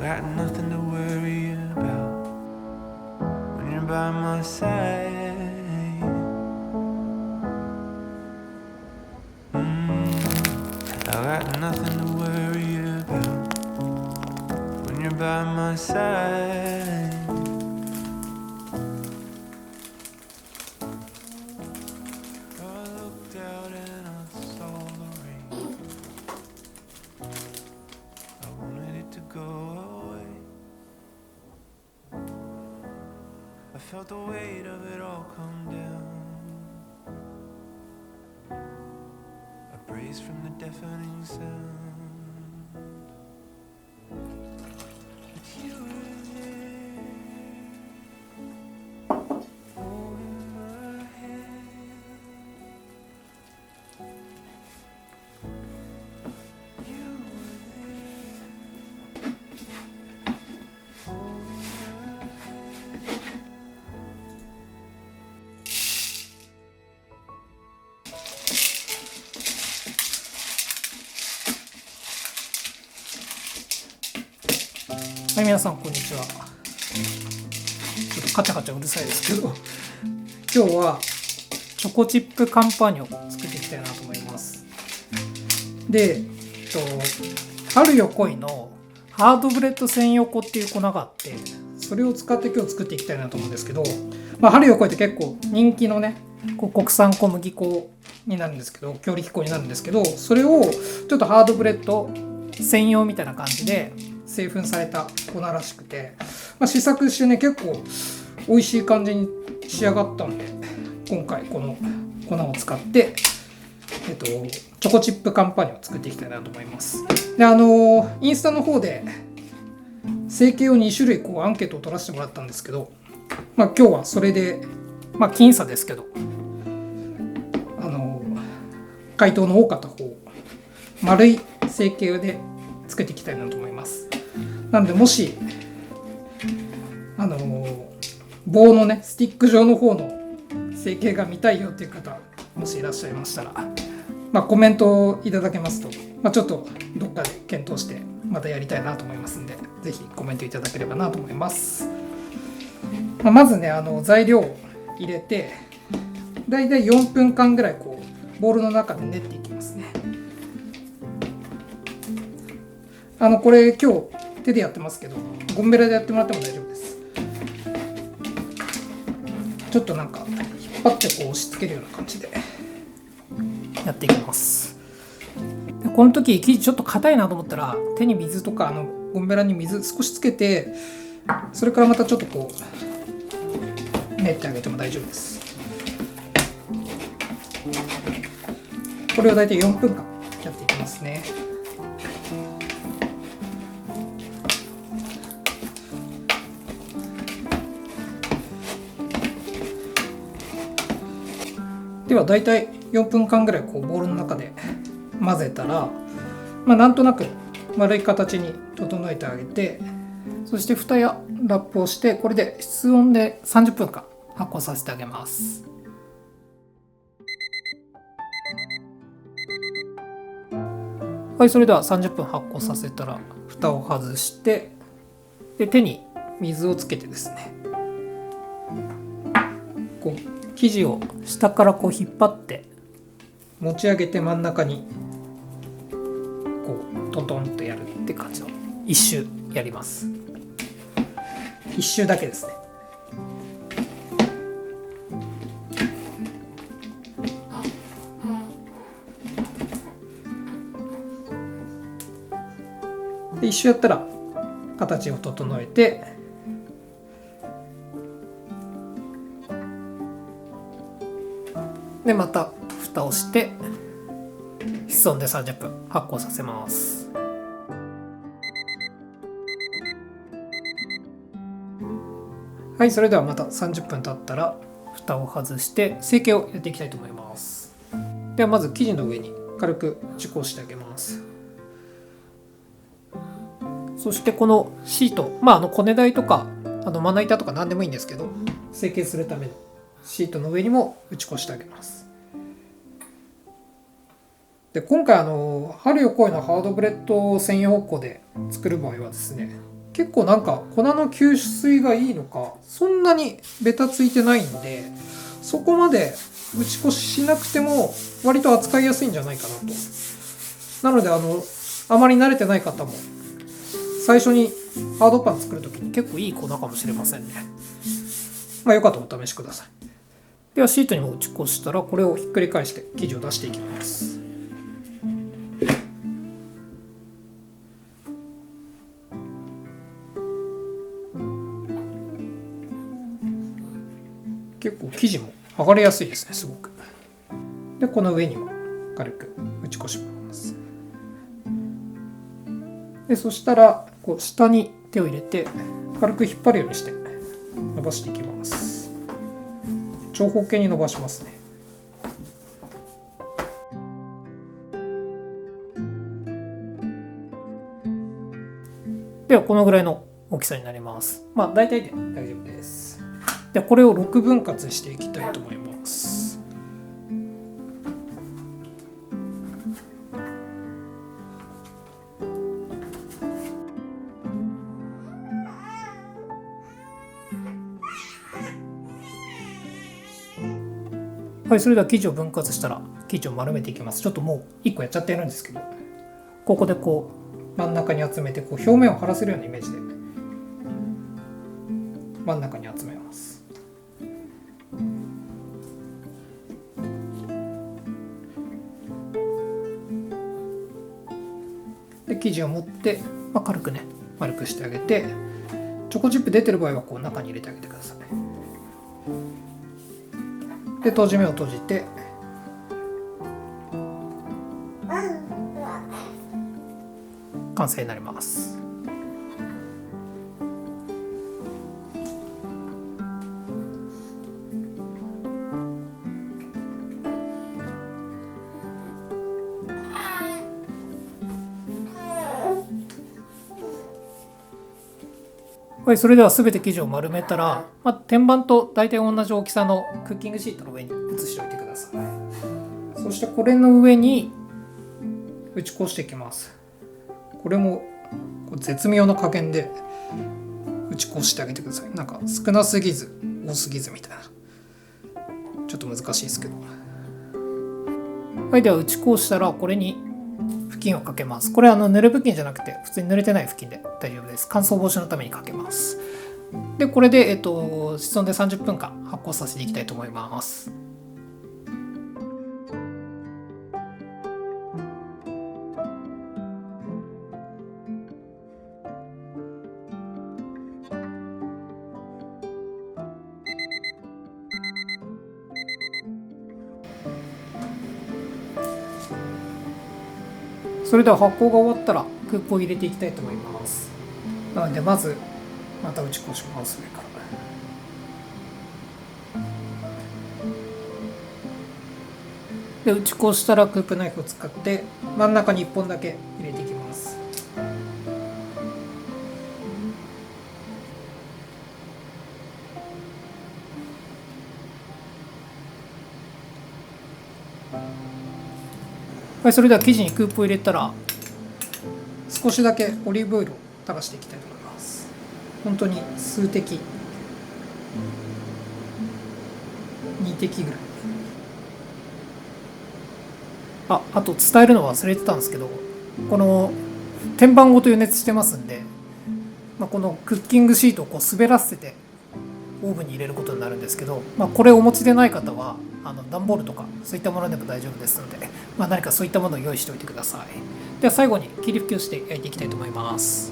got nothing to worry about when you're by my side. I got nothing to worry about when you're by my side. I looked out and I saw the rain. I wanted it to go away. I felt the weight of it all come down. A breeze from the deafening sound. But you were there, holding my hand. You were there, holding my hand.はい、皆さんこんにちは。ちょっとカチャカチャうるさいですけど、今日はチョコチップカンパーニョを作っていきたいなと思います。で、春よ来いのハードブレッド専用粉っていう粉があって、それを使って今日作っていきたいなと思うんですけど、春よ来いって結構人気のね、国産小麦粉になるんですけど、強力粉になるんですけど、それをちょっとハードブレッド専用みたいな感じで製粉された粉らしくて、試作してね結構美味しい感じに仕上がったので、今回この粉を使ってチョコチップカンパーニョを作っていきたいなと思います。でインスタの方で成形を2種類アンケートを取らせてもらったんですけど、今日はそれで僅差ですけど回答の多かった方丸い成形で作っていきたいなと思います。なのでもし棒のねスティック状の方の成形が見たいよっていう方もしいらっしゃいましたら、コメントをいただけますと、ちょっとどっかで検討してまたやりたいなと思いますんで、ぜひコメントいただければなと思います。まずね材料を入れてだいたい4分間ぐらいボウルの中で練っていきますね。これ今日手でやってますけど、ゴムベラでやってもらっても大丈夫です。ちょっと引っ張って押し付けるような感じでやっていきます。でこの時生地ちょっと硬いなと思ったら手に水とかゴムベラに水少しつけて、それからまたちょっと練ってあげても大丈夫です。これを大体4分間やっていきますね。では大体4分間ぐらいボウルの中で混ぜたら、なんとなく丸い形に整えてあげて、そして蓋やラップをしてこれで室温で30分間発酵させてあげます。はい、それでは30分発酵させたら蓋を外して、で手に水をつけてですね、生地を下から引っ張って持ち上げて真ん中にトントンとやるって感じを一周やります。一周だけですね。で一周やったら形を整えて、でまた蓋をして室温で30分発酵させます。はい、それではまた30分経ったら蓋を外して成形をやっていきたいと思います。ではまず生地の上に軽く打ち粉してあげます。そしてこのシート、コネ台とかまな板とか何でもいいんですけど、成形するためのシートの上にも打ち粉してあげます。で今回春よ来いのハードブレッド専用粉で作る場合はですね、結構なんか粉の吸水がいいのかそんなにベタついてないんで、そこまで打ち越ししなくても割と扱いやすいんじゃないかなと。なのであまり慣れてない方も最初にハードパン作るときに結構いい粉かもしれませんね。まあよかったらお試しください。ではシートにも打ち越したらこれをひっくり返して生地を出していきます。結構生地も剥がれやすいですね、すごく。でこの上にも軽く打ち越します。でそしたらこう下に手を入れて軽く引っ張るようにして伸ばしていきます。長方形に伸ばしますね。ではこのぐらいの大きさになります。まあ大体で大丈夫です。でこれを6分割していきたいと思います。はい、それでは生地を分割したら生地を丸めていきます。ちょっともう1個やっちゃってるんですけど、ここでこう真ん中に集めてこう表面を張らせるようなイメージで真ん中に集めます。で生地を持って、軽くね丸くしてあげて、チョコチップ出てる場合はこう中に入れてあげてください。で閉じ目を閉じて完成になります。はい、それでは全て生地を丸めたら、天板と大体同じ大きさのクッキングシートの上に移しておいてください。そしてこれの上に打ち越していきます。これも絶妙な加減で打ち越してあげてください。なんか少なすぎず多すぎずみたいな、ちょっと難しいですけど。はい、では打ち越したらこれに布巾をかけます。これは濡れ布巾じゃなくて普通に濡れてない布巾で大丈夫です。乾燥防止のためにかけます。でこれで室温で30分間発酵させていきたいと思います。それでは発酵が終わったらクップを入れていきたいと思います。なのでまずまた打ち越します。上からで打ち越したらクープナイフを使って真ん中に1本だけ入れていきます。はい、それでは生地にクープを入れたら少しだけオリーブオイルを垂らしていきたいと思います。本当に数滴、2滴ぐらい。あと伝えるの忘れてたんですけど、この天板ごと予熱してますんで、このクッキングシートをこう滑らせてオーブンに入れることになるんですけど、これをお持ちでない方は段ボールとかそういったものでも大丈夫ですので、何かそういったものを用意しておいてください。では最後に霧吹きをして焼いていきたいと思います。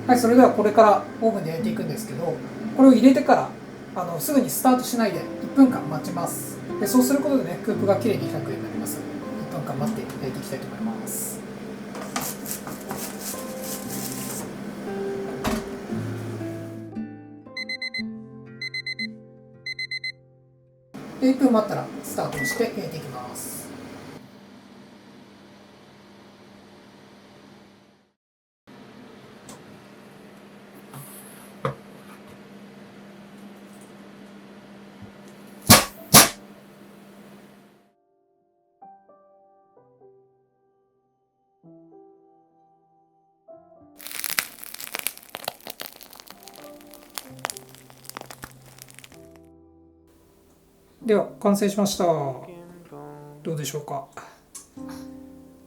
はい、それではこれからオーブンで焼いていくんですけど、これを入れてからすぐにスタートしないで1分間待ちます。でそうすることでね、クープがきれいに開くようになりますので、1分間待って焼いていきたいと思います。で1分待ったらスタートして焼いていきます。では完成しました。どうでしょうか。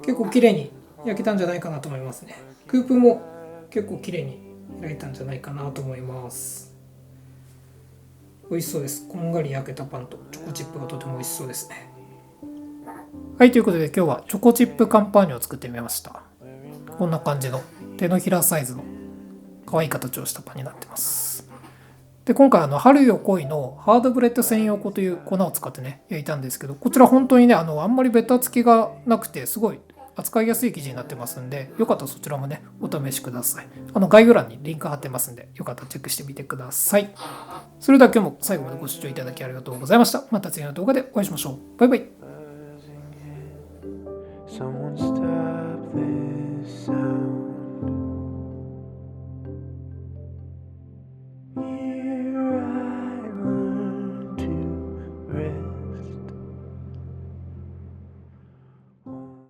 結構綺麗に焼けたんじゃないかなと思いますね。クープも結構綺麗に焼いたんじゃないかなと思います。美味しそうです。こんがり焼けたパンとチョコチップがとても美味しそうですね。はい、ということで今日はチョコチップカンパーニュを作ってみました。こんな感じの手のひらサイズの可愛い形をしたパンになってます。で、今回春よ来いのハードブレッド専用粉という粉を使ってね焼いたんですけど、こちら本当にねあんまりベタつきがなくてすごい扱いやすい生地になってますんで、よかったらそちらもねお試しください。概要欄にリンク貼ってますんで、よかったらチェックしてみてください。それでは今日も最後までご視聴いただきありがとうございました。また次の動画でお会いしましょう。バイバイ。